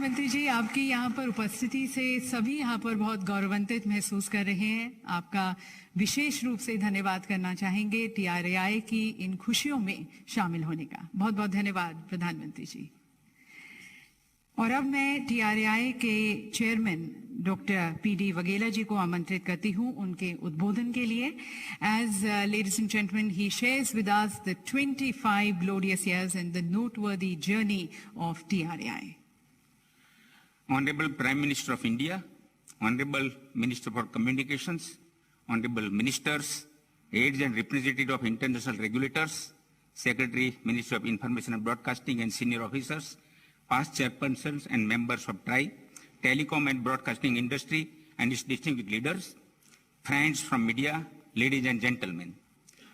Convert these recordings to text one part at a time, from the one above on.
प्रधानमंत्री जी, आपकी यहाँ पर उपस्थिति से सभी यहाँ पर बहुत गौरवान्वित महसूस कर रहे हैं। आपका विशेष रूप से धन्यवाद करना चाहेंगे TRAI की इन खुशियों में शामिल होने का। बहुत बहुत धन्यवाद प्रधानमंत्री जी। और अब मैं TRAI के चेयरमैन डॉक्टर PD वघेला जी को आमंत्रित करती हूँ उनके उद्बोधन के लिए। As ladies and gentlemen, he shares with us the 25 glorious years and the noteworthy journey of TRAI. Honorable Prime Minister of India, Honorable Minister for Communications, Honorable Ministers, aides and representatives of international regulators, Secretary, Ministry of Information and Broadcasting and senior officers, past chairpersons and members of TRAI, telecom and broadcasting industry and its distinguished leaders, friends from media, ladies and gentlemen.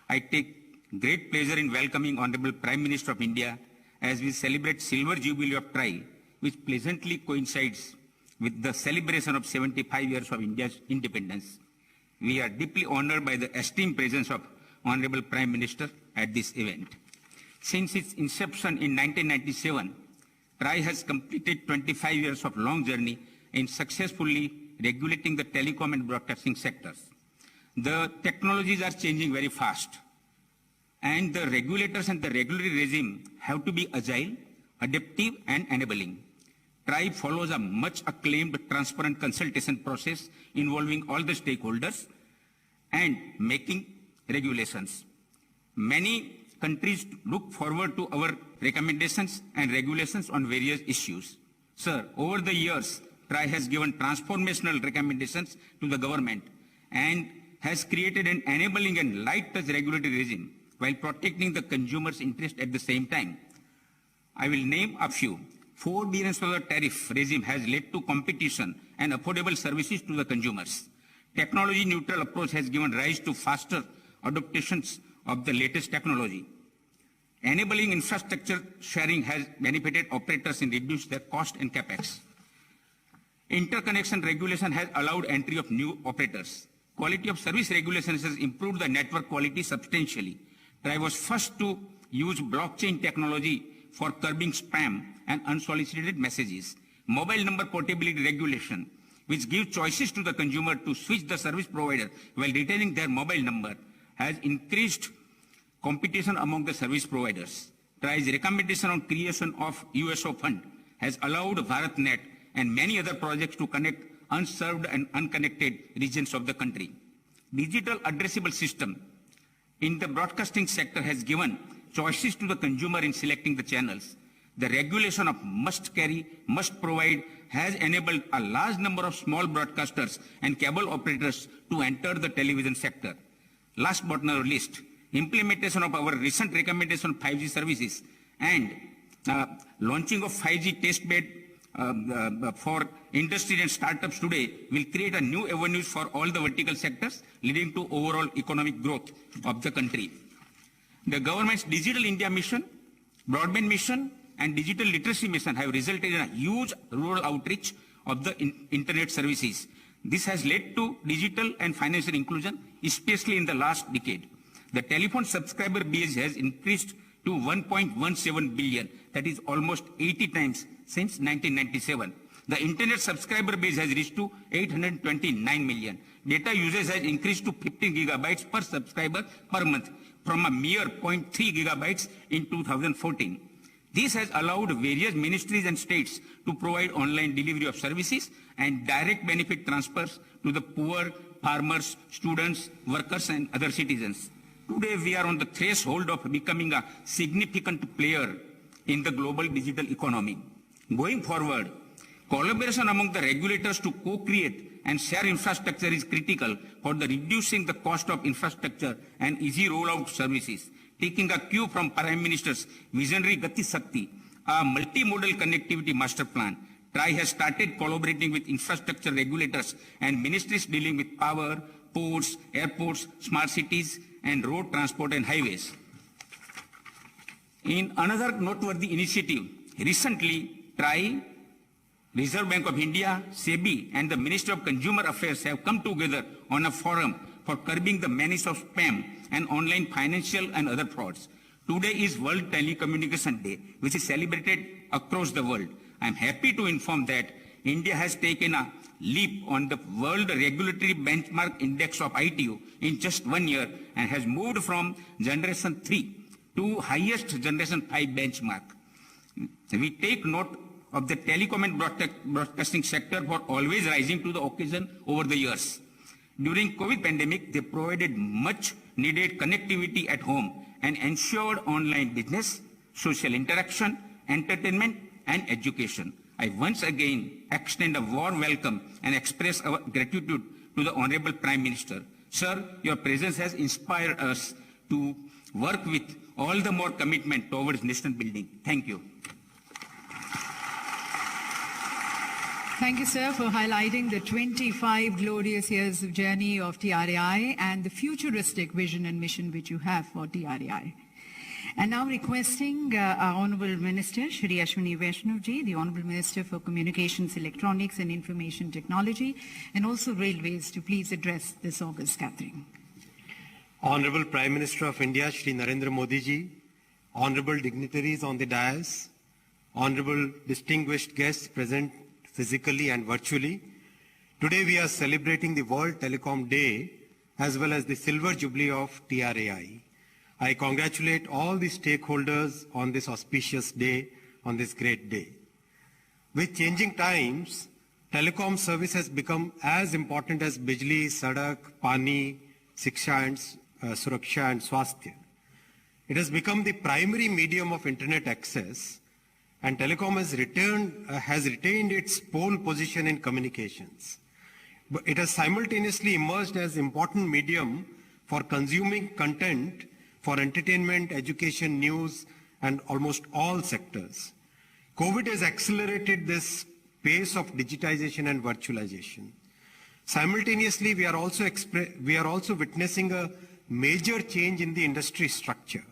I take great pleasure in welcoming Honorable Prime Minister of India as we celebrate Silver Jubilee of TRAI, which pleasantly coincides with the celebration of 75 years of India's independence. We are deeply honored by the esteemed presence of Honorable Prime Minister at this event. Since its inception in 1997, TRAI has completed 25 years of long journey in successfully regulating the telecom and broadcasting sectors. The technologies are changing very fast, and the regulators and the regulatory regime have to be agile, adaptive, and enabling. TRAI follows a much acclaimed transparent consultation process involving all the stakeholders and making regulations. Many countries look forward to our recommendations and regulations on various issues. Sir, over the years, TRAI has given transformational recommendations to the government and has created an enabling and light-touch regulatory regime while protecting the consumer's interest at the same time. I will name a few. 4 billion tariff regime has led to competition and affordable services to the consumers. Technology-neutral approach has given rise to faster adaptations of the latest technology. Enabling infrastructure sharing has benefited operators in reducing their cost and capex. Interconnection regulation has allowed entry of new operators. Quality of service regulations has improved the network quality substantially. TRAI was first to use blockchain technology for curbing spam and unsolicited messages. Mobile number portability regulation, which gives choices to the consumer to switch the service provider while retaining their mobile number, has increased competition among the service providers. TRAI's recommendation on creation of USO fund has allowed BharatNet and many other projects to connect unserved and unconnected regions of the country. Digital addressable system in the broadcasting sector has given choices to the consumer in selecting the channels. The regulation of must carry, must provide has enabled a large number of small broadcasters and cable operators to enter the television sector. Last but not least, implementation of our recent recommendation on 5G services and launching of 5G testbed for industry and startups today will create a new avenues for all the vertical sectors, leading to overall economic growth of the country. The government's Digital India mission, broadband mission, and digital literacy mission have resulted in a huge rural outreach of the internet services. This has led to digital and financial inclusion, especially in the last decade. The telephone subscriber base has increased to 1.17 billion, that is almost 80 times since 1997. The internet subscriber base has reached to 829 million. Data usage has increased to 15 gigabytes per subscriber per month from a mere 0.3 gigabytes in 2014. This has allowed various ministries and states to provide online delivery of services and direct benefit transfers to the poor, farmers, students, workers, and other citizens. Today, we are on the threshold of becoming a significant player in the global digital economy. Going forward, collaboration among the regulators to co-create and share infrastructure is critical for the reducing the cost of infrastructure and easy rollout services. Taking a cue from Prime Minister's visionary Gati Shakti, a multimodal connectivity master plan, TRAI has started collaborating with infrastructure regulators and ministries dealing with power, ports, airports, smart cities, and road transport and highways. In another noteworthy initiative, recently TRAI, Reserve Bank of India, SEBI, and the Ministry of Consumer Affairs have come together on a forum for curbing the menace of spam and online financial and other frauds. Today is World Telecommunication Day, which is celebrated across the world. I'm happy to inform that India has taken a leap on the World Regulatory Benchmark Index of ITU in just 1 year and has moved from Generation 3 to highest Generation 5 benchmark. We take note of the telecom and broadcasting sector for always rising to the occasion over the years. During COVID pandemic, they provided much needed connectivity at home and ensured online business, social interaction, entertainment, and education. I once again extend a warm welcome and express our gratitude to the Honorable Prime Minister. Sir, your presence has inspired us to work with all the more commitment towards nation building. Thank you. Thank you, sir, for highlighting the 25 glorious years of journey of TRAI and the futuristic vision and mission which you have for TRAI. And now requesting our Honourable Minister, Shri Ashwini Vaishnav Ji, the Honourable Minister for Communications, Electronics and Information Technology, and also Railways, to please address this august gathering. Honourable Prime Minister of India, Shri Narendra Modi Ji, Honourable dignitaries on the dais, Honourable distinguished guests present physically and virtually, today we are celebrating the World Telecom Day as well as the Silver Jubilee of TRAI. I congratulate all the stakeholders on this auspicious day, on this great day. With changing times, telecom service has become as important as Bijli, Sadak, Pani, Siksha and Suraksha and Swasthya. It has become the primary medium of internet access, and telecom has retained its pole position in communications. But it has simultaneously emerged as important medium for consuming content for entertainment, education, news, and almost all sectors. COVID has accelerated this pace of digitization and virtualization. Simultaneously, we are also witnessing a major change in the industry structure.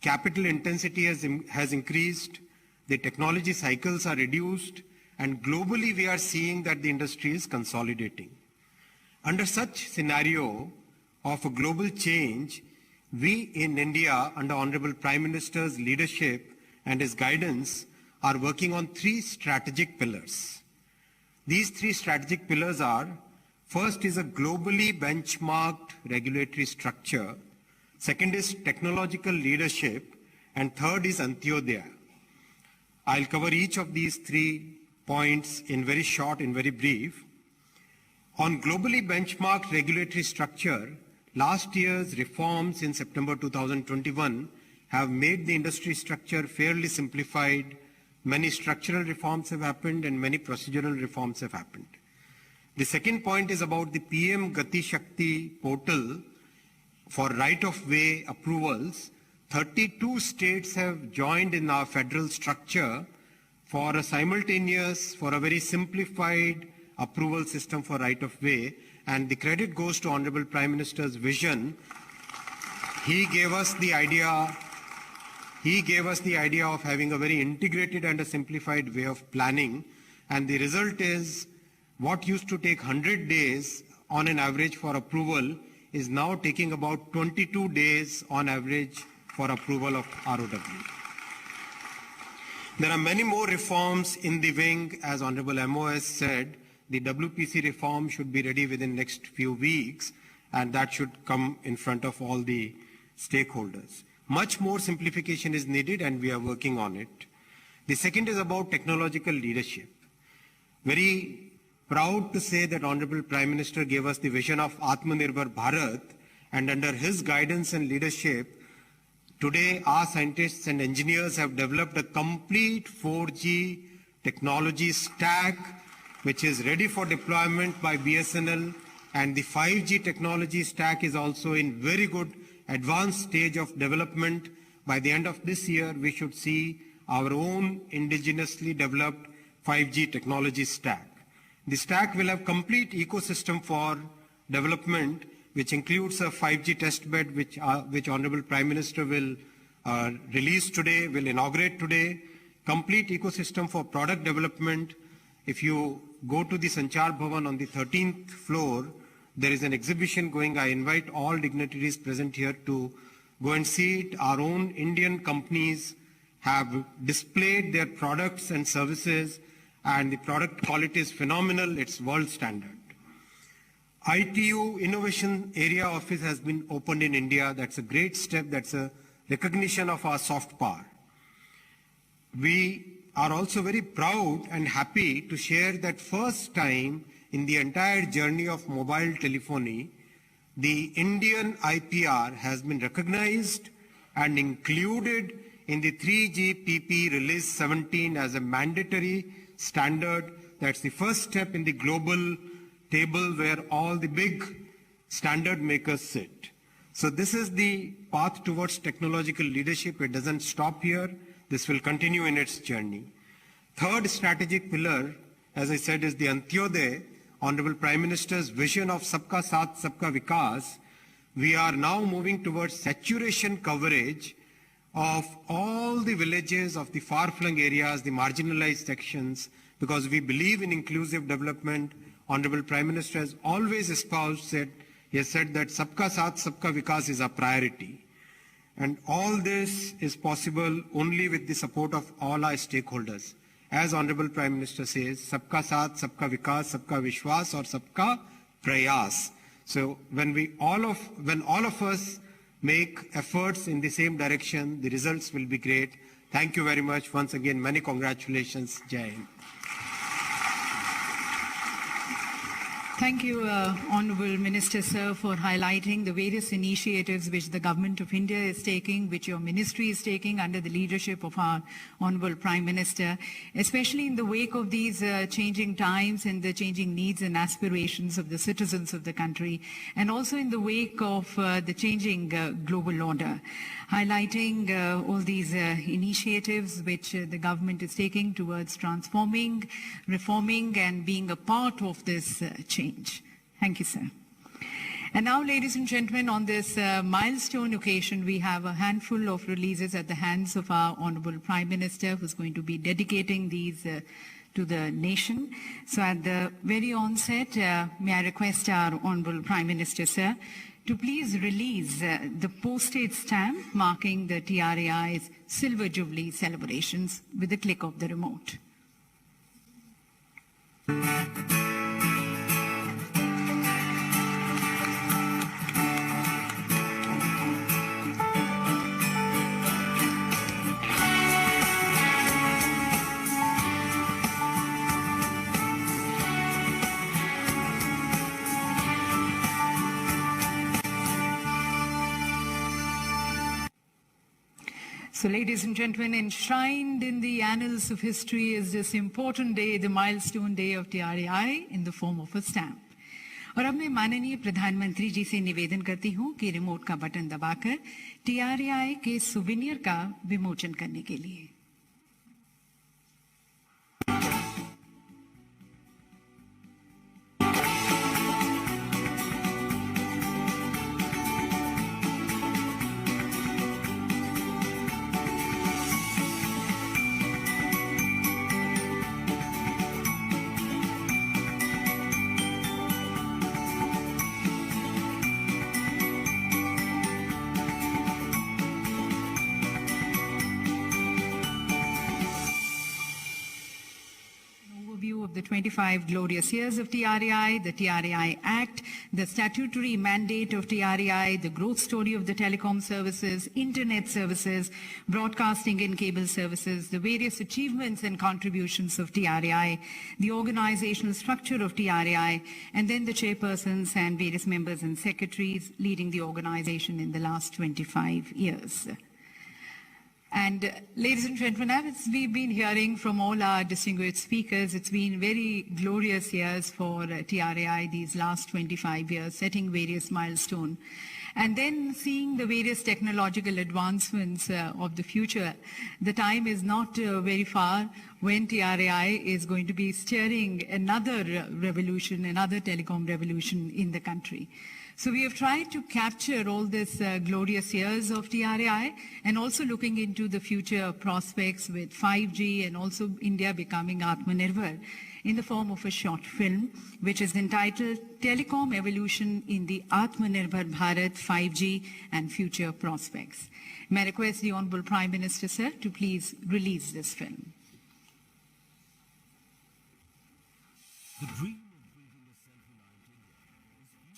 Capital intensity has increased, the technology cycles are reduced, and globally we are seeing that the industry is consolidating. Under such scenario of a global change, we in India, under Honorable Prime Minister's leadership and his guidance, are working on 3 strategic pillars. These 3 strategic pillars are: first is a globally benchmarked regulatory structure, second is technological leadership, and third is Antyodaya. I'll cover each of these 3 points in very short and very brief. On globally benchmarked regulatory structure, last year's reforms in September 2021 have made the industry structure fairly simplified. Many structural reforms have happened and many procedural reforms have happened. The second point is about the PM Gati Shakti portal for right-of-way approvals. 32 states have joined in our federal structure for a very simplified approval system for right-of-way. And the credit goes to Honorable Prime Minister's vision. He gave us the idea of having a very integrated and a simplified way of planning. And the result is what used to take 100 days on an average for approval is now taking about 22 days on average for approval of ROW. There are many more reforms in the wing. As Honorable MOS said, the WPC reform should be ready within next few weeks, and that should come in front of all the stakeholders. Much more simplification is needed, and we are working on it. The second is about technological leadership. Very proud to say that Honorable Prime Minister gave us the vision of Atmanirbhar Bharat, and under his guidance and leadership, today our scientists and engineers have developed a complete 4G technology stack which is ready for deployment by BSNL, and the 5G technology stack is also in very good advanced stage of development. By the end of this year, we should see our own indigenously developed 5G technology stack. The stack will have complete ecosystem for development, which includes a 5G testbed, which Honorable Prime Minister will release today, will inaugurate today, complete ecosystem for product development. If you go to the Sanchar Bhavan on the 13th floor, there is an exhibition going. I invite all dignitaries present here to go and see it. Our own Indian companies have displayed their products and services, and the product quality is phenomenal. It's world standard. ITU Innovation Area Office has been opened in India. That's a great step. That's a recognition of our soft power. We are also very proud and happy to share that first time in the entire journey of mobile telephony, the Indian IPR has been recognized and included in the 3GPP Release 17 as a mandatory standard. That's the first step in the global table where all the big standard makers sit. So this is the path towards technological leadership. It doesn't stop here. This will continue in its journey. Third strategic pillar, as I said, is the Antyodaya, Honorable Prime Minister's vision of Sabka Saath, Sabka Vikas. We are now moving towards saturation coverage of all the villages of the far-flung areas, the marginalized sections, because we believe in inclusive development. Honorable Prime Minister has always espoused that he has said that Sabka Saath, Sabka Vikas is a priority. And all this is possible only with the support of all our stakeholders. As Honorable Prime Minister says, Sabka Saath, Sabka Vikas, Sabka Vishwas or Sabka Prayas. So when all of us make efforts in the same direction, the results will be great. Thank you very much. Once again, many congratulations. Jai Hind. Thank you, Honourable Minister, sir, for highlighting the various initiatives which the Government of India is taking, which your ministry is taking under the leadership of our Honourable Prime Minister, especially in the wake of these changing times and the changing needs and aspirations of the citizens of the country, and also in the wake of the changing global order. Highlighting all these initiatives which the government is taking towards transforming, reforming, and being a part of this change. Thank you, sir. And now, ladies and gentlemen, on this milestone occasion, we have a handful of releases at the hands of our Honorable Prime Minister, who's going to be dedicating these to the nation. So at the very onset, may I request our Honorable Prime Minister, sir, to please release the postage stamp marking the TRAI's Silver Jubilee celebrations with the click of the remote. So, ladies and gentlemen, enshrined in the annals of history is this important day, the milestone day of TRAI in the form of a stamp. और अब मैं माननीय प्रधानमंत्री जी से निवेदन करती हूँ कि रिमोट का बटन दबाकर TRAI के सुवेनियर का विमोचन करने के लिए। The 25 glorious years of TRAI, the TRAI Act, the statutory mandate of TRAI, the growth story of the telecom services, internet services, broadcasting and cable services, the various achievements and contributions of TRAI, the organizational structure of TRAI, and then the chairpersons and various members and secretaries leading the organization in the last 25 years. And ladies and gentlemen, as we've been hearing from all our distinguished speakers, it's been very glorious years for TRAI these last 25 years, setting various milestones. And then seeing the various technological advancements of the future, the time is not very far when TRAI is going to be steering another revolution, another telecom revolution in the country. So we have tried to capture all this glorious years of TRAI and also looking into the future prospects with 5G and also India becoming Atmanirbhar in the form of a short film, which is entitled Telecom Evolution in the Atmanirbhar Bharat 5G and Future Prospects. May I request the Honorable Prime Minister, sir, to please release this film.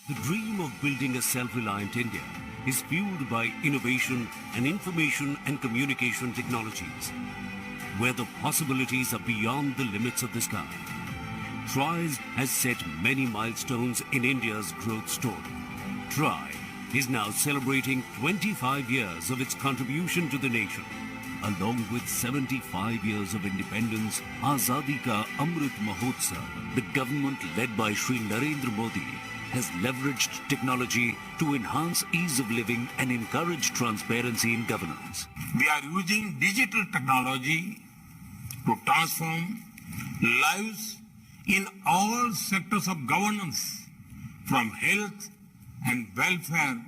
The dream of building a self-reliant India is fueled by innovation and information and communication technologies, where the possibilities are beyond the limits of the sky. TRISE has set many milestones in India's growth story. TRI is now celebrating 25 years of its contribution to the nation. Along with 75 years of independence, Azadi Ka Amrit Mahotsav, the government led by Shri Narendra Modi has leveraged technology to enhance ease of living and encourage transparency in governance. We are using digital technology to transform lives in all sectors of governance, from health and welfare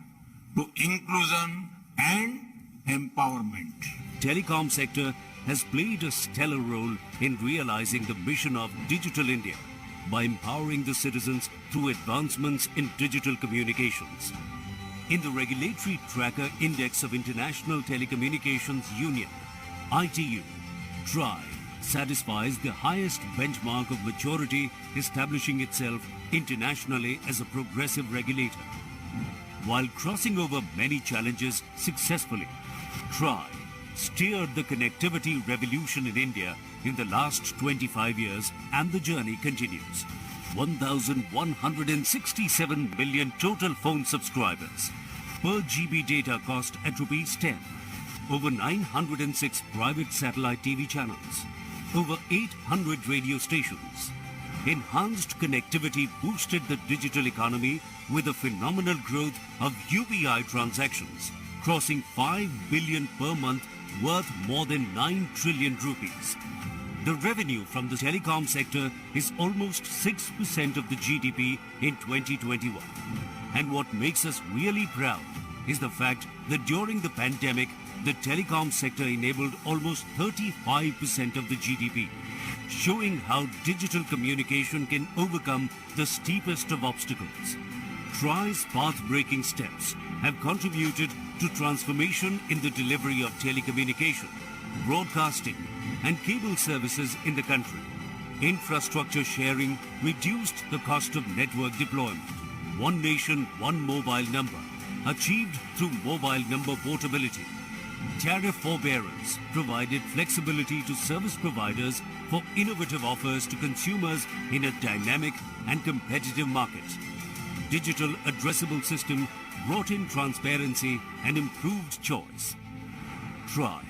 to inclusion and empowerment. Telecom sector has played a stellar role in realizing the mission of Digital India by empowering the citizens through advancements in digital communications. In the Regulatory Tracker Index of International Telecommunications Union, ITU, TRI satisfies the highest benchmark of maturity, establishing itself internationally as a progressive regulator. While crossing over many challenges successfully, TRI steered the connectivity revolution in India in the last 25 years, and the journey continues. 1,167 million total phone subscribers, per GB data cost at ₹10, over 906 private satellite TV channels, over 800 radio stations. Enhanced connectivity boosted the digital economy with a phenomenal growth of UPI transactions, crossing 5 billion per month, worth more than 9 trillion rupees. The revenue from the telecom sector is almost 6% of the GDP in 2021. And what makes us really proud is the fact that during the pandemic, the telecom sector enabled almost 35% of the GDP, showing how digital communication can overcome the steepest of obstacles. TRI's path-breaking steps have contributed to transformation in the delivery of telecommunication, broadcasting, and cable services in the country. Infrastructure sharing reduced the cost of network deployment. One nation, one mobile number, achieved through mobile number portability. Tariff forbearance provided flexibility to service providers for innovative offers to consumers in a dynamic and competitive market. Digital addressable system brought in transparency and improved choice. TRI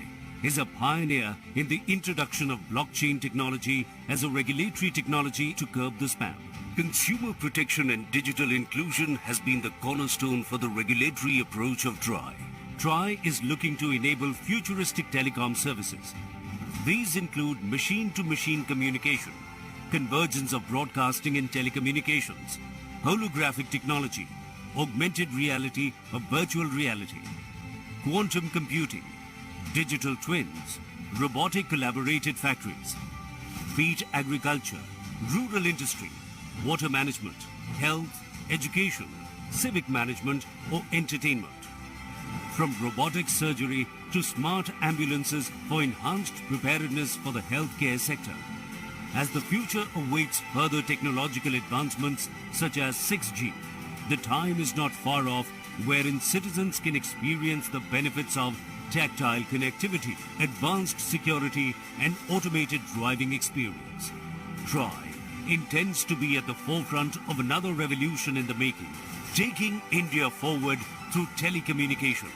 is a pioneer in the introduction of blockchain technology as a regulatory technology to curb the spam. Consumer protection and digital inclusion has been the cornerstone for the regulatory approach of TRI. TRI is looking to enable futuristic telecom services. These include machine-to-machine communication, convergence of broadcasting and telecommunications, holographic technology, augmented reality or virtual reality, quantum computing, digital twins, robotic collaborated factories, wheat agriculture, rural industry, water management, health, education, civic management or entertainment. From robotic surgery to smart ambulances for enhanced preparedness for the healthcare sector. As the future awaits further technological advancements such as 6G, the time is not far off wherein citizens can experience the benefits of tactile connectivity, advanced security, and automated driving experience. TRI intends to be at the forefront of another revolution in the making, taking India forward through telecommunication,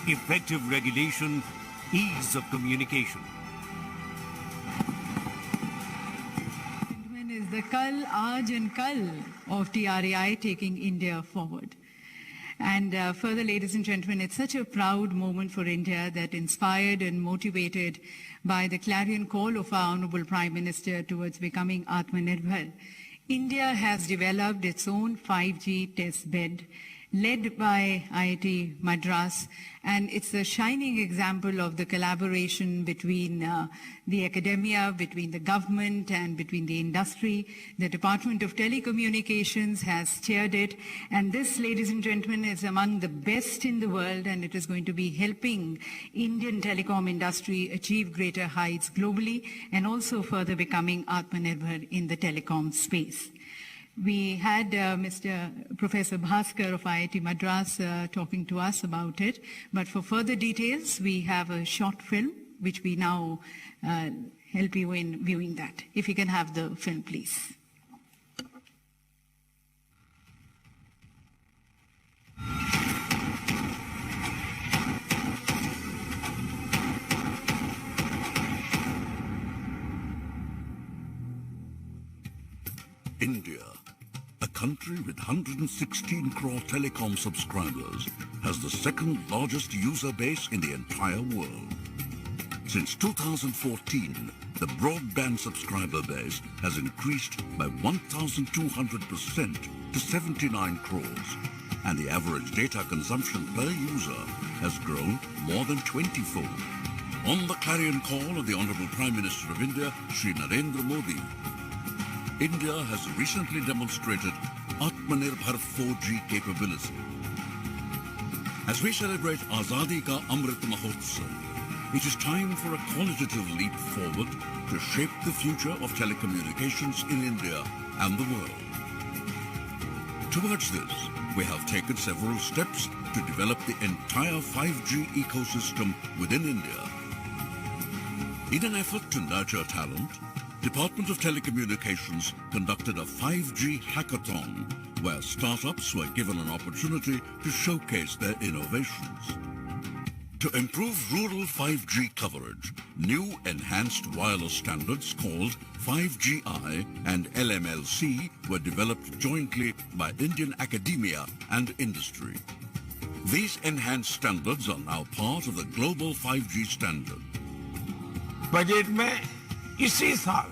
effective regulation, ease of communication. Is the Kal, Aaj and Kal of TRAI taking India forward. And further, ladies and gentlemen, it's such a proud moment for India that, inspired and motivated by the clarion call of our Honorable Prime Minister towards becoming Atmanirbhar, India has developed its own 5G test bed led by IIT Madras, and it's a shining example of the collaboration between the academia, between the government, and between the industry. The Department of Telecommunications has chaired it, and this, ladies and gentlemen, is among the best in the world, and it is going to be helping Indian telecom industry achieve greater heights globally and also further becoming Atmanirbhar in the telecom space. We had Professor Bhaskar of IIT Madras talking to us about it, but for further details, we have a short film which we now help you in viewing that. If you can have the film, please. India, a country with 116 crore telecom subscribers, has the second largest user base in the entire world. Since 2014, the broadband subscriber base has increased by 1,200% to 79 crores, and the average data consumption per user has grown more than 20-fold. On the clarion call of the Honorable Prime Minister of India, Shri Narendra Modi, India has recently demonstrated Atmanirbhar 4G capability. As we celebrate Azadi Ka Amrit Mahotsav, it is time for a qualitative leap forward to shape the future of telecommunications in India and the world. Towards this, we have taken several steps to develop the entire 5G ecosystem within India. In an effort to nurture talent, Department of Telecommunications conducted a 5G hackathon where startups were given an opportunity to showcase their innovations. To improve rural 5G coverage, new enhanced wireless standards called 5GI and LMLC were developed jointly by Indian academia and industry. These enhanced standards are now part of the global 5G standard. Budget में इसी साल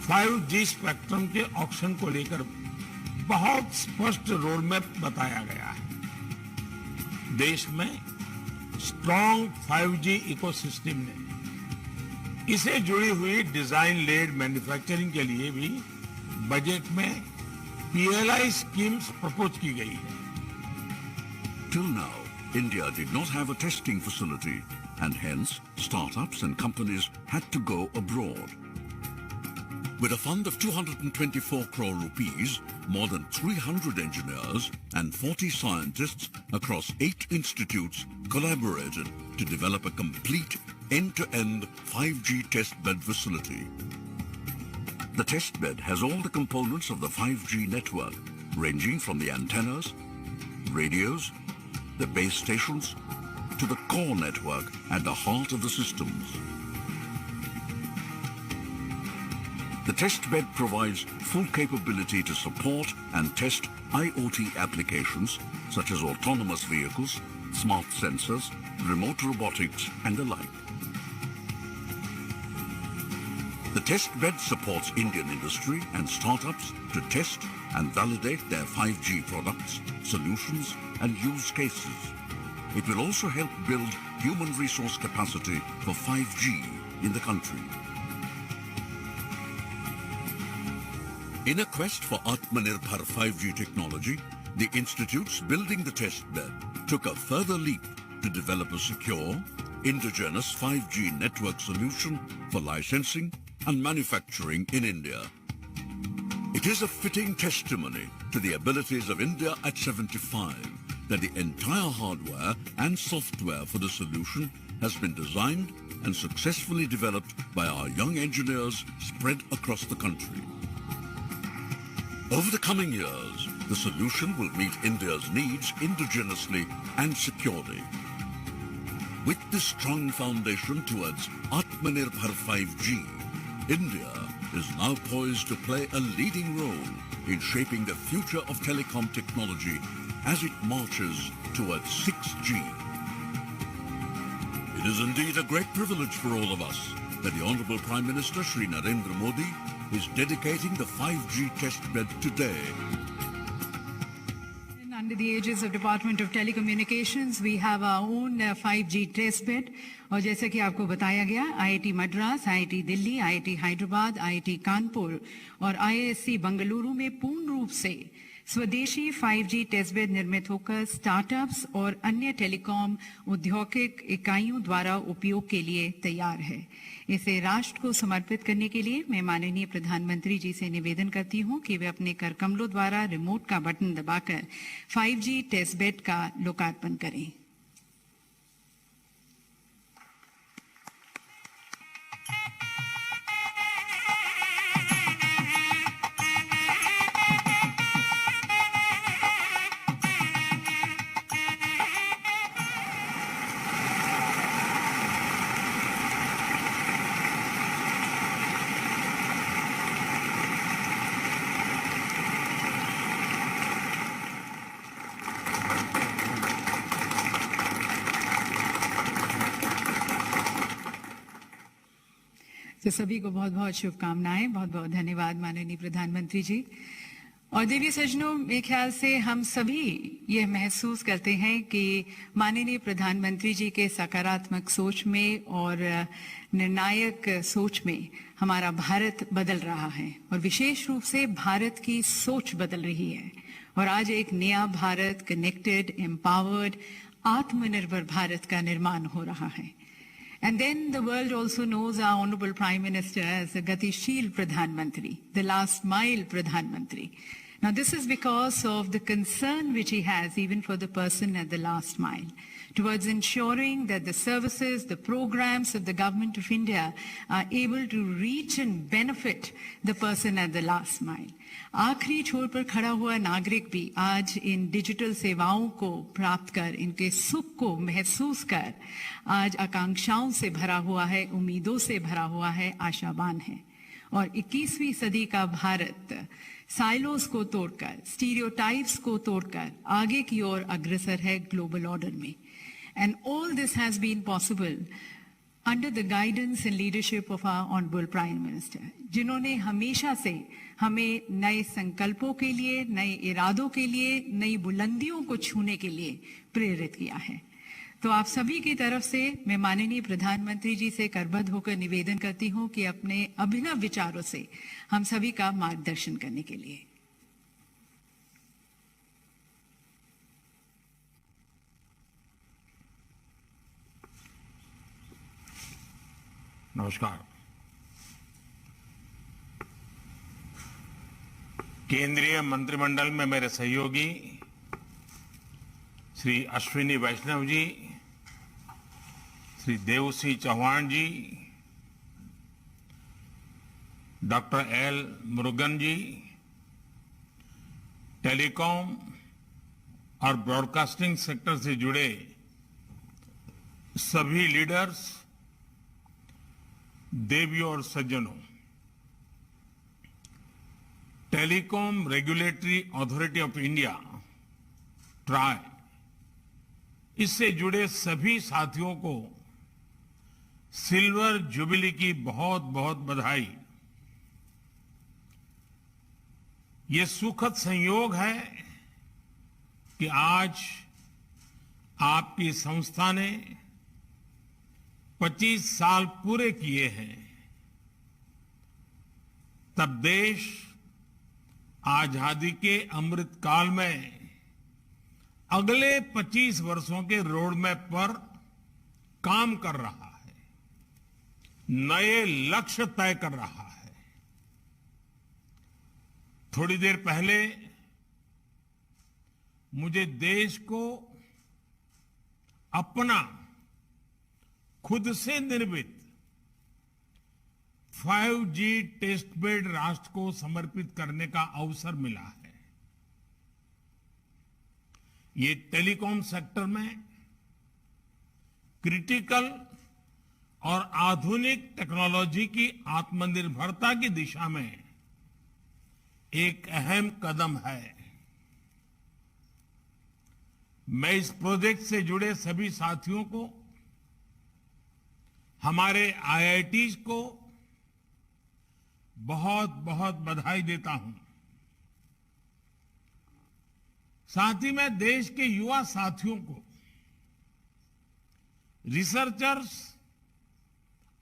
5G spectrum के auction को लेकर बहुत स्पष्ट road map बताया गया है। देश में स्ट्रॉन्ग 5G इकोसिस्टम ने इसे जुड़ी हुई डिजाइन लेड मैन्युफैक्चरिंग के लिए भी बजट में PLI स्कीम्स प्रपोज की गई है। Till now, India did not have a testing facility, and hence startups and companies had to go abroad. With a fund of 224 crore rupees, more than 300 engineers and 40 scientists across 8 institutes collaborated to develop a complete end-to-end 5G testbed facility. The testbed has all the components of the 5G network, ranging from the antennas, radios, the base stations, to the core network at the heart of the systems. The testbed provides full capability to support and test IoT applications such as autonomous vehicles, smart sensors, remote robotics, and the like. The testbed supports Indian industry and startups to test and validate their 5G products, solutions, and use cases. It will also help build human resource capacity for 5G in the country. In a quest for Atmanirbhar 5G technology, the institutes building the testbed took a further leap to develop a secure, indigenous 5G network solution for licensing and manufacturing in India. It is a fitting testimony to the abilities of India at 75 that the entire hardware and software for the solution has been designed and successfully developed by our young engineers spread across the country. Over the coming years, the solution will meet India's needs indigenously and securely. With this strong foundation towards Atmanirbhar 5G, India is now poised to play a leading role in shaping the future of telecom technology as it marches towards 6G. It is indeed a great privilege for all of us that the Honorable Prime Minister Shri Narendra Modi is dedicating the 5G testbed today. Under under the aegis of Department of Telecommunications, we have our own 5G test bed. और जैसा कि आपको बताया गया, IIT Madras, IIT Delhi, IIT Hyderabad, IIT Kanpur और IISc Bengaluru में पूर्ण रूप से स्वदेशी 5G टेस्ट बेड निर्मित होकर स्टार्टअप्स और अन्य टेलीकॉम औद्योगिक इकाइयों द्वारा उपयोग के लिए तैयार है। इसे राष्ट्र को समर्पित करने के लिए मैं माननीय प्रधानमंत्री जी से निवेदन करती हूं कि वे अपने कर कमलों द्वारा रिमोट का बटन दबाकर 5G टेस्ट बेड का लोकार्पण करें। तो सभी को बहुत बहुत शुभकामनाएं, बहुत बहुत धन्यवाद माननीय प्रधानमंत्री जी। और देवी सज्जनों, मेरे ख्याल से हम सभी ये महसूस करते हैं कि माननीय प्रधानमंत्री जी के सकारात्मक सोच में और निर्णायक सोच में हमारा भारत बदल रहा है और विशेष रूप से भारत की सोच बदल रही है और आज एक नया भारत, कनेक्टेड, एम्पावर्ड, आत्मनिर्भर भारत का निर्माण हो रहा है। And then the world also knows our Honorable Prime Minister as a Gatishil Pradhan Mantri, the last mile Pradhan Mantri. Now this is because of the concern which he has even for the person at the last mile, towards ensuring that the services, the programs of the Government of India are able to reach and benefit the person at the last mile. आखिरी छोर पर खड़ा हुआ नागरिक भी आज इन digital सेवाओं को प्राप्त कर, इनके सुख को महसूस कर आज आकांक्षाओं से भरा हुआ है, उम्मीदों से भरा हुआ है, आशावान है। और 21वीं सदी का भारत साइलोस को तोड़कर, स्टीरियोटाइप्स को तोड़कर आगे की ओर अग्रसर है ग्लोबल ऑर्डर में। And all this has been possible under the guidance and leadership of our Honorable Prime Minister, जिन्होंने हमेशा से हमें नए संकल्पों के लिए, नए इरादों के लिए, नई बुलंदियों को छूने के लिए प्रेरित किया है। तो आप सभी की तरफ से मैं माननीय प्रधानमंत्री जी से करबद्ध होकर निवेदन करती हूं कि अपने अभिनव विचारों से हम सभी का मार्गदर्शन करने के लिए। नमस्कार। केंद्रीय मंत्रिमंडल में मेरे सहयोगी श्री अश्विनी वैष्णव जी, श्री देवसिंह चौहान जी, डॉक्टर एल मुरुगन जी, टेलीकॉम और ब्रॉडकास्टिंग सेक्टर से जुड़े सभी लीडर्स, देवियों और सज्जनों, telecom regulatory authority of India try, इससे जुड़े सभी साथियों को सिल्वर जुबिली की बहुत बहुत बधाई। ये सुखद संयोग है कि आज आपकी संस्था ने 25 साल पूरे किए हैं। तब देश आजादी के अमृत काल में अगले 25 वर्षों के रोड मैप पर काम कर रहा है, नए लक्ष्य तय कर रहा है। थोड़ी देर पहले मुझे देश को अपना खुद से निर्मित 5G टेस्ट बेड राष्ट्र को समर्पित करने का अवसर मिला है। ये टेलीकॉम सेक्टर में क्रिटिकल और आधुनिक टेक्नोलॉजी की आत्मनिर्भरता की दिशा में एक अहम कदम है। मैं इस प्रोजेक्ट से जुड़े सभी साथियों को, हमारे IITs को बहुत बहुत बधाई देता हूं। साथ ही मैं देश के युवा साथियों को, रिसर्चर्स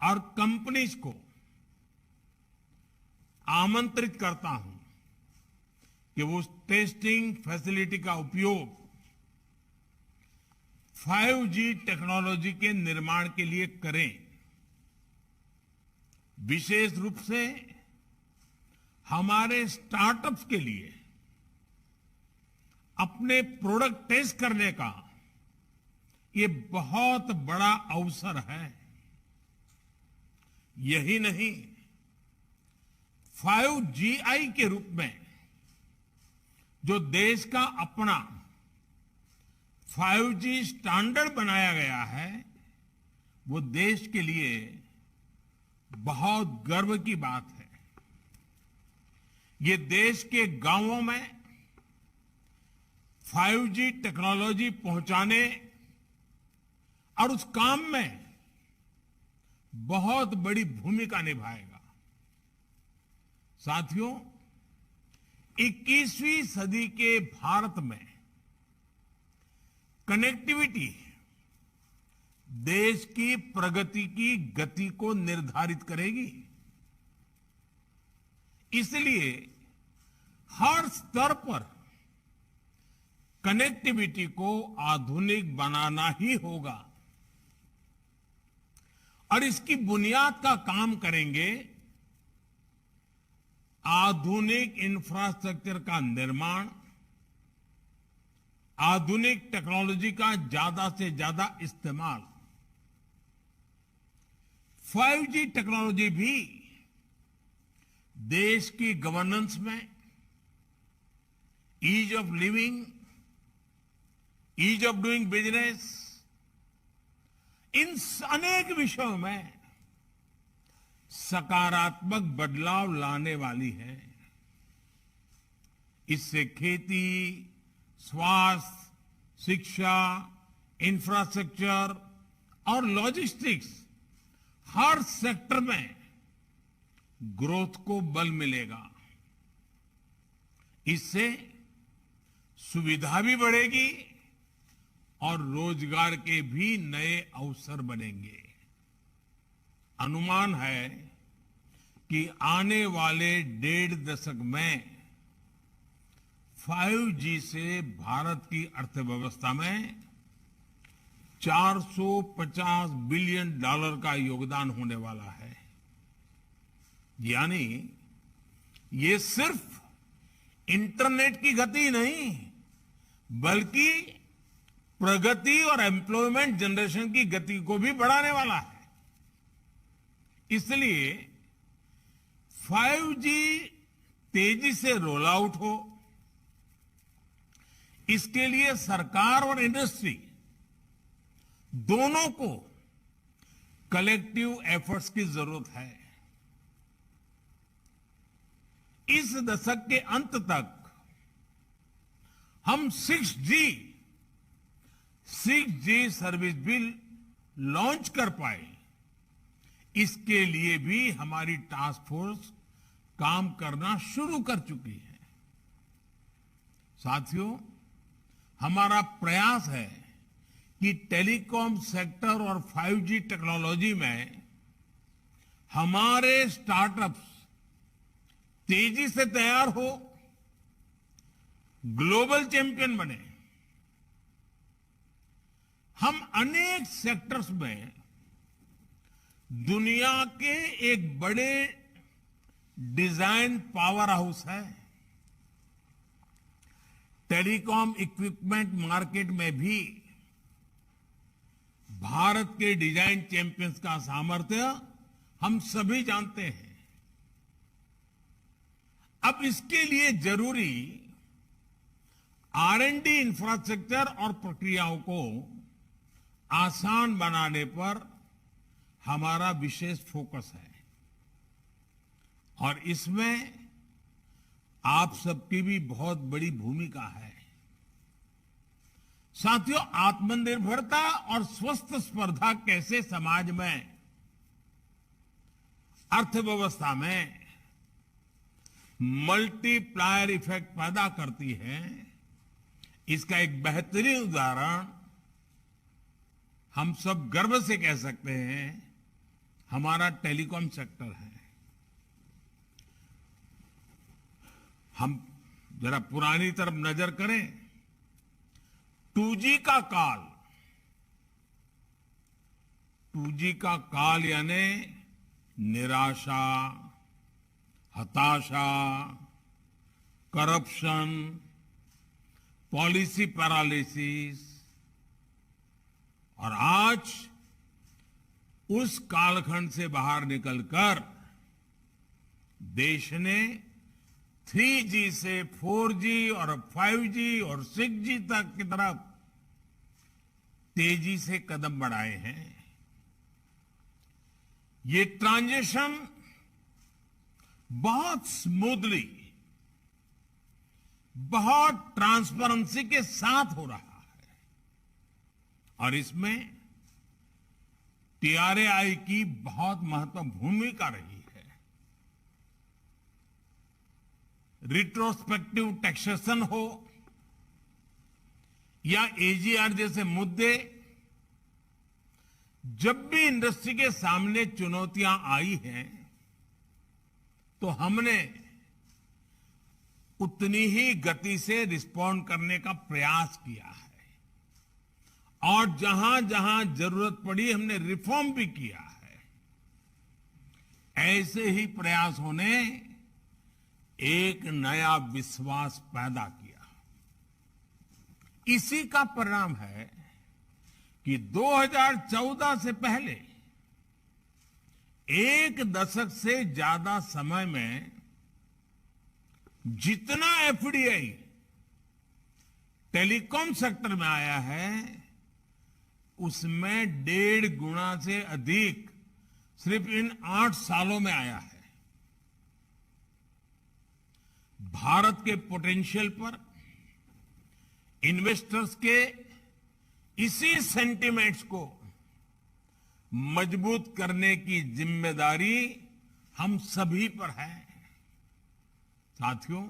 और कंपनीज को आमंत्रित करता हूं कि वो टेस्टिंग फैसिलिटी का उपयोग 5G टेक्नोलॉजी के निर्माण के लिए करें। विशेष रूप से हमारे स्टार्टअप्स के लिए अपने प्रोडक्ट टेस्ट करने का ये बहुत बड़ा अवसर है। यही नहीं, 5GI के रूप में जो देश का अपना 5G स्टैंडर्ड बनाया गया है, वो देश के लिए बहुत गर्व की बात है। ये देश के गांवों में 5G टेक्नोलॉजी पहुंचाने और उस काम में बहुत बड़ी भूमिका निभाएगा। साथियों, 21वीं सदी के भारत में कनेक्टिविटी देश की प्रगति की गति को निर्धारित करेगी। इसलिए हर स्तर पर कनेक्टिविटी को आधुनिक बनाना ही होगा और इसकी बुनियाद का काम करेंगे आधुनिक इंफ्रास्ट्रक्चर का निर्माण, आधुनिक टेक्नोलॉजी का ज्यादा से ज्यादा इस्तेमाल। 5G टेक्नोलॉजी भी देश की गवर्नेंस में, ease of living, ease of doing business, इन अनेक विषयों में सकारात्मक बदलाव लाने वाली है। इससे खेती, स्वास्थ्य, शिक्षा, इंफ्रास्ट्रक्चर और लॉजिस्टिक्स, हर सेक्टर में ग्रोथ को बल मिलेगा। इससे सुविधा भी बढ़ेगी और रोजगार के भी नए अवसर बनेंगे। अनुमान है कि आने वाले 1.5 दशक में 5G से भारत की अर्थव्यवस्था में $450 बिलियन का योगदान होने वाला है। यानी ये सिर्फ इंटरनेट की गति नहीं, बल्कि प्रगति और एम्प्लॉयमेंट जनरेशन की गति को भी बढ़ाने वाला है। इसलिए 5G तेजी से रोल आउट हो, इसके लिए सरकार और इंडस्ट्री दोनों को कलेक्टिव एफर्ट्स की जरूरत है। इस दशक के अंत तक हम 6G सर्विस भी लॉन्च कर पाए, इसके लिए भी हमारी टास्क फोर्स काम करना शुरू कर चुकी है। साथियों, हमारा प्रयास है कि टेलीकॉम सेक्टर और 5G टेक्नोलॉजी में हमारे स्टार्टअप्स तेजी से तैयार हो, ग्लोबल चैंपियन बने। हम अनेक सेक्टर्स में दुनिया के एक बड़े डिजाइन पावर हाउस है। टेलीकॉम इक्विपमेंट मार्केट में भी भारत के डिजाइन चैंपियंस का सामर्थ्य हम सभी जानते हैं। अब इसके लिए जरूरी R&D इंफ्रास्ट्रक्चर और प्रक्रियाओं को आसान बनाने पर हमारा विशेष फोकस है और इसमें आप सबकी भी बहुत बड़ी भूमिका है। साथियों, आत्मनिर्भरता और स्वस्थ स्पर्धा कैसे समाज में, अर्थव्यवस्था में मल्टीप्लायर इफेक्ट पैदा करती है, इसका एक बेहतरीन उदाहरण हम सब गर्व से कह सकते हैं, हमारा टेलीकॉम सेक्टर है। हम जरा पुरानी तरफ नजर करें, 2G का काल, 2G का काल यानी निराशा, हताशा, करप्शन, पॉलिसी पैरालिसिस, और आज उस कालखंड से बाहर निकलकर देश ने 3G से 4G और 5G और 6G तक की तरफ तेजी से कदम बढ़ाए हैं। ये ट्रांजिशन बहुत स्मूथली, बहुत ट्रांसपेरेंसी के साथ हो रहा है, और इसमें TRAI की बहुत महत्वपूर्ण भूमिका रही है। रिट्रोस्पेक्टिव टैक्सेशन हो या AGR जैसे मुद्दे, जब भी इंडस्ट्री के सामने चुनौतियां आई हैं, तो हमने उतनी ही गति से रिस्पॉन्ड करने का प्रयास किया है, और जहां जहां जरूरत पड़ी हमने रिफॉर्म भी किया है। ऐसे ही प्रयासों ने एक नया विश्वास पैदा किया। इसी का परिणाम है कि 2014 से पहले एक दशक से ज्यादा समय में जितना FDI टेलीकॉम सेक्टर में आया है, उसमें 1.5 गुना से अधिक सिर्फ इन 8 सालों में आया है। भारत के पोटेंशियल पर इन्वेस्टर्स के इसी सेंटिमेंट्स को मजबूत करने की जिम्मेदारी हम सभी पर है। साथियों,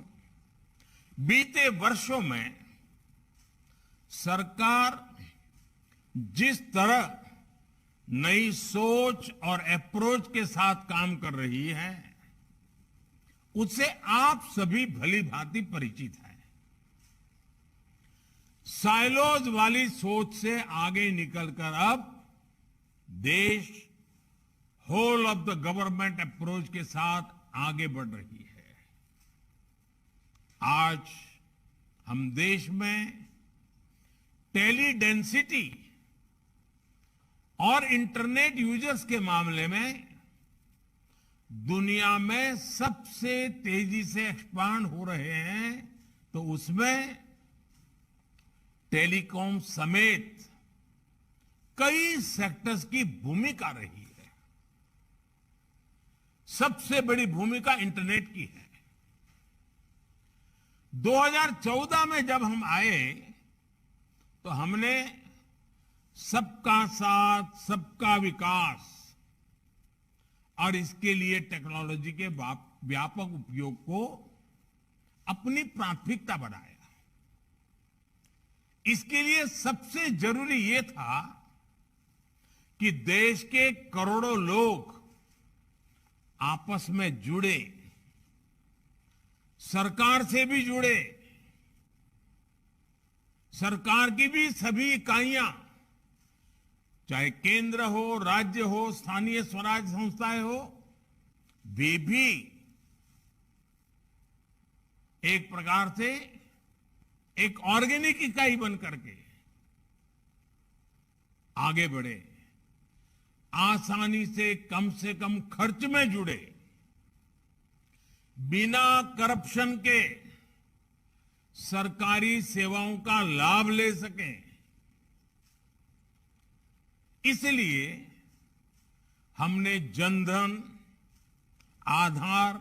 बीते वर्षों में सरकार जिस तरह नई सोच और अप्रोच के साथ काम कर रही है, उससे आप सभी भली भांति परिचित हैं। साइलोज वाली सोच से आगे निकलकर अब देश whole of the government approach के साथ आगे बढ़ रही है। आज हम देश में टेली डेंसिटी और इंटरनेट यूजर्स के मामले में दुनिया में सबसे तेजी से एक्सपांड हो रहे हैं, तो उसमें टेलीकॉम समेत कई सेक्टर्स की भूमिका रही है। सबसे बड़ी भूमिका इंटरनेट की है। 2014 में जब हम आए तो हमने सबका साथ, सबका विकास और इसके लिए टेक्नोलॉजी के व्यापक उपयोग को अपनी प्राथमिकता बनाया। इसके लिए सबसे जरूरी ये था कि देश के करोड़ों लोग आपस में जुड़े, सरकार से भी जुड़े, सरकार की भी सभी इकाइयां, चाहे केंद्र हो, राज्य हो, स्थानीय स्वराज संस्थाएं हो, वे भी एक प्रकार से एक ऑर्गेनिक इकाई बन करके आगे बढ़े, आसानी से कम खर्च में जुड़े, बिना करप्शन के सरकारी सेवाओं का लाभ ले सकें। इसलिए हमने जनधन, आधार,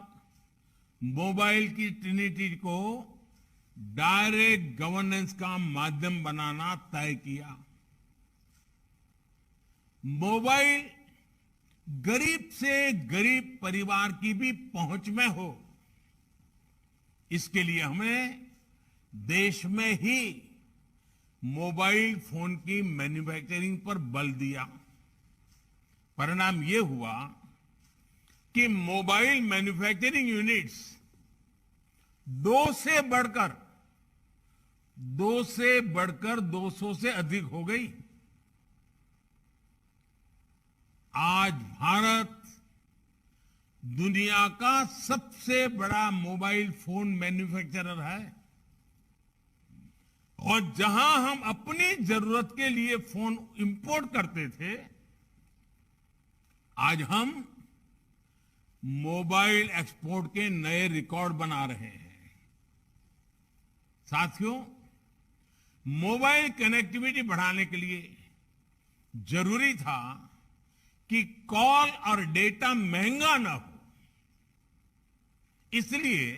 मोबाइल की ट्रिनिटी को डायरेक्ट गवर्नेंस का माध्यम बनाना तय किया। मोबाइल गरीब से गरीब परिवार की भी पहुंच में हो, इसके लिए हमें देश में ही मोबाइल फोन की मैन्युफैक्चरिंग पर बल दिया। परिणाम ये हुआ कि मोबाइल मैन्युफैक्चरिंग यूनिट्स 2 से बढ़कर 200 से अधिक हो गई। आज भारत दुनिया का सबसे बड़ा मोबाइल फोन मैन्युफैक्चरर है और जहां हम अपनी जरूरत के लिए फोन इंपोर्ट करते थे, आज हम मोबाइल एक्सपोर्ट के नए रिकॉर्ड बना रहे हैं। साथियों, मोबाइल कनेक्टिविटी बढ़ाने के लिए जरूरी था कि कॉल और डेटा महंगा ना हो। इसलिए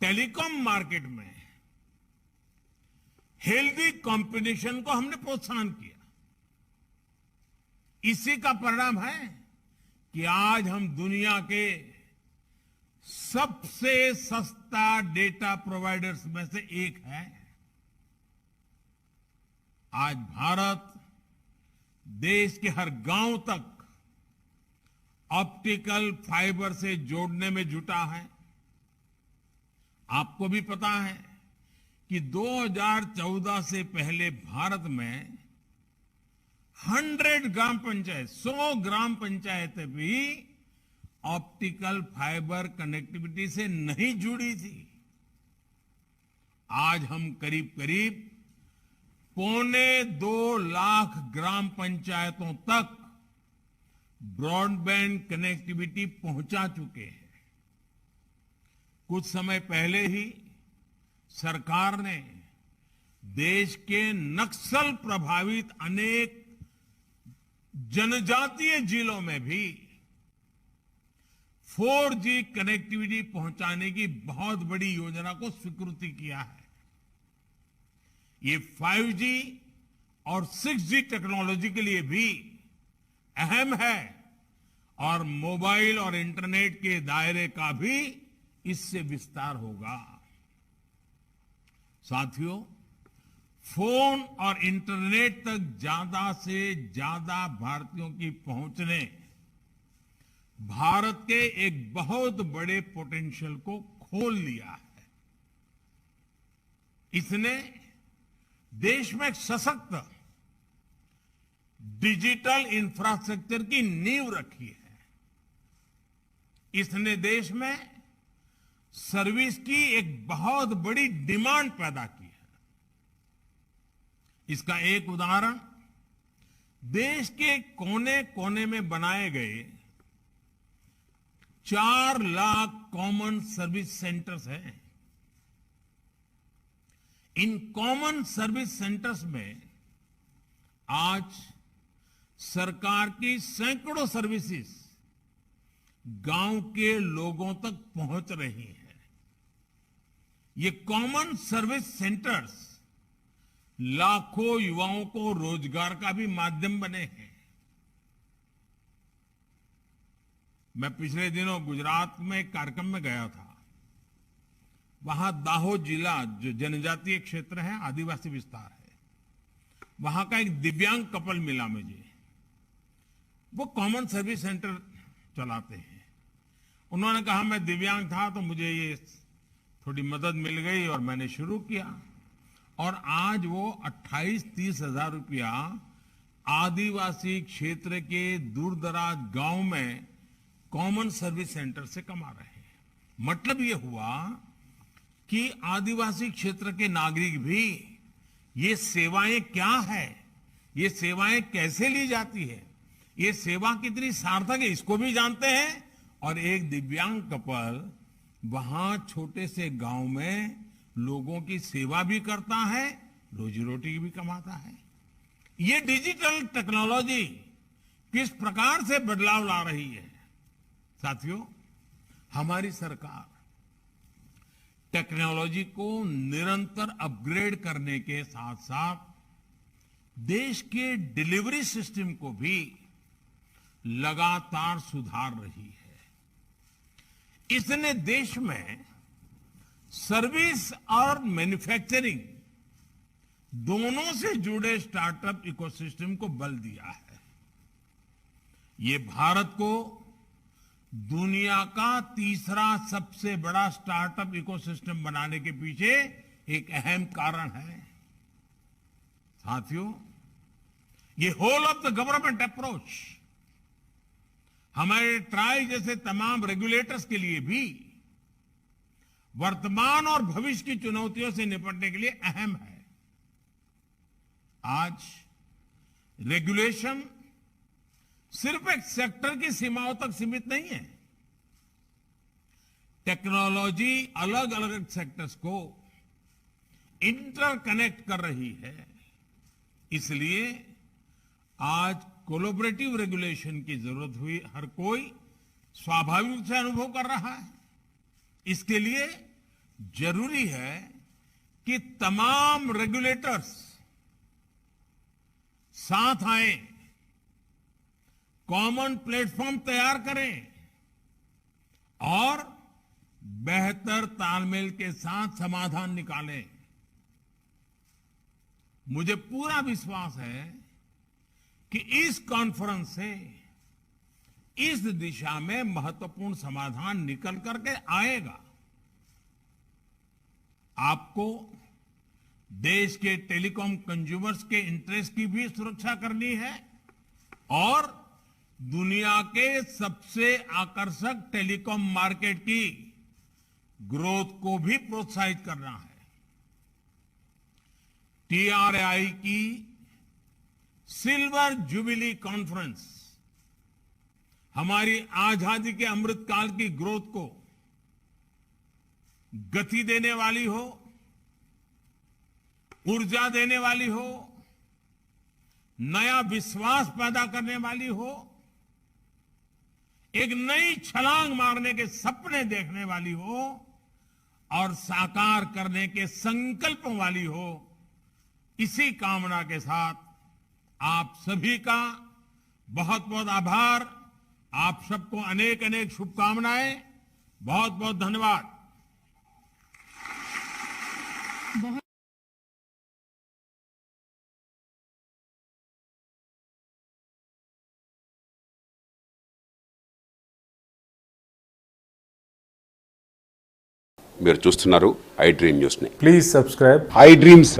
टेलीकॉम मार्केट में हेल्दी कंपटीशन को हमने प्रोत्साहन किया। इसी का परिणाम है कि आज हम दुनिया के सबसे सस्ता डेटा प्रोवाइडर्स में से एक है। आज भारत देश के हर गांव तक ऑप्टिकल फाइबर से जोड़ने में जुटा है। आपको भी पता है कि 2014 से पहले भारत में 100 ग्राम पंचायतें भी ऑप्टिकल फाइबर कनेक्टिविटी से नहीं जुड़ी थी। आज हम करीब करीब 2.25 लाख ग्राम पंचायतों तक ब्रॉडबैंड कनेक्टिविटी पहुंचा चुके हैं। कुछ समय पहले ही सरकार ने देश के नक्सल प्रभावित अनेक जनजातीय जिलों में भी 4G कनेक्टिविटी पहुंचाने की बहुत बड़ी योजना को स्वीकृति किया है। ये 5G और 6G टेक्नोलॉजी के लिए भी अहम है और मोबाइल और इंटरनेट के दायरे का भी इससे विस्तार होगा। साथियों, फोन और इंटरनेट तक ज्यादा से ज्यादा भारतीयों की पहुंच ने भारत के एक बहुत बड़े पोटेंशियल को खोल लिया है। इसने देश में एक सशक्त डिजिटल इंफ्रास्ट्रक्चर की नींव रखी है। इसने देश में सर्विस की एक बहुत बड़ी डिमांड पैदा की है। इसका एक उदाहरण देश के कोने कोने में बनाए गए 4 लाख कॉमन सर्विस सेंटर्स हैं। इन कॉमन सर्विस सेंटर्स में आज सरकार की सैकड़ों सर्विसेज गांव के लोगों तक पहुंच रही हैं। ये कॉमन सर्विस सेंटर्स लाखों युवाओं को रोजगार का भी माध्यम बने हैं। मैं पिछले दिनों गुजरात में एक कार्यक्रम में गया था। वहां दाहोद जिला जो जनजातीय क्षेत्र है, आदिवासी विस्तार है, वहां का एक दिव्यांग कपल मिला मुझे। वो कॉमन सर्विस सेंटर चलाते हैं। उन्होंने कहा मैं दिव्यांग था तो मुझे ये थोड़ी मदद मिल गई और मैंने शुरू किया और आज वो 28-30 हजार रुपया आदिवासी क्षेत्र के दूरदराज गांव में कॉमन सर्विस सेंटर से कमा रहे हैं। मतलब ये हुआ कि आदिवासी क्षेत्र के नागरिक भी ये सेवाएं क्या है, ये सेवाएं कैसे ली जाती है, ये सेवा कितनी सार्थक है, इसको भी जानते हैं। और एक दिव्यांग कपल वहां छोटे से गांव में लोगों की सेवा भी करता है, रोजी रोटी भी कमाता है। ये डिजिटल टेक्नोलॉजी किस प्रकार से बदलाव ला रही है। साथियों, हमारी सरकार टेक्नोलॉजी को निरंतर अपग्रेड करने के साथ साथ देश के डिलीवरी सिस्टम को भी लगातार सुधार रही है। इसने देश में सर्विस और मैन्युफैक्चरिंग दोनों से जुड़े स्टार्टअप इकोसिस्टम को बल दिया है। ये भारत को दुनिया का तीसरा सबसे बड़ा स्टार्टअप इकोसिस्टम बनाने के पीछे एक अहम कारण है। साथियों, ये whole of the government approach हमारे ट्राई जैसे तमाम रेगुलेटर्स के लिए भी वर्तमान और भविष्य की चुनौतियों से निपटने के लिए अहम है। आज रेगुलेशन सिर्फ एक सेक्टर की सीमाओं तक सीमित नहीं है। टेक्नोलॉजी अलग अलग सेक्टर्स को इंटरकनेक्ट कर रही है। इसलिए आज कोलैबोरेटिव रेगुलेशन की जरूरत हुई हर कोई स्वाभाविक रूप से अनुभव कर रहा है। इसके लिए जरूरी है कि तमाम रेगुलेटर्स साथ आए, कॉमन प्लेटफॉर्म तैयार करें और बेहतर तालमेल के साथ समाधान निकालें। मुझे पूरा विश्वास है कि इस कॉन्फ्रेंस से इस दिशा में महत्वपूर्ण समाधान निकल करके आएगा। आपको देश के टेलीकॉम कंज्यूमर्स के इंटरेस्ट की भी सुरक्षा करनी है और दुनिया के सबसे आकर्षक टेलीकॉम मार्केट की ग्रोथ को भी प्रोत्साहित करना है। टीआरआई की सिल्वर जुबिली कॉन्फ्रेंस हमारी आजादी के अमृतकाल की ग्रोथ को गति देने वाली हो, ऊर्जा देने वाली हो, नया विश्वास पैदा करने वाली हो, एक नई छलांग मारने के सपने देखने वाली हो और साकार करने के संकल्प वाली हो। इसी कामना के साथ आप सभी का बहुत बहुत आभार। आप सबको अनेक अनेक शुभकामनाएं। बहुत बहुत धन्यवाद। మీరు చూస్తున్నారు ఐ డ్రీమ్ న్యూస్ ని. Please subscribe I dreams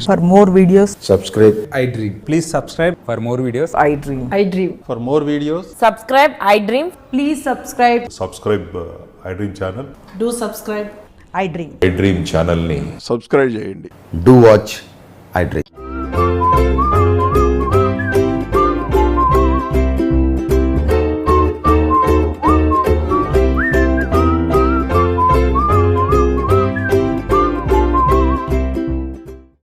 For more videos, subscribe I Dream. please subscribe For more videos, I Dream. I Dream. for more videos, Subscribe I Dream. Please subscribe. Subscribe I dream channel. Do subscribe I Dream. I dream ఛానల్ని subscribe చేయండి. Do watch I Dream.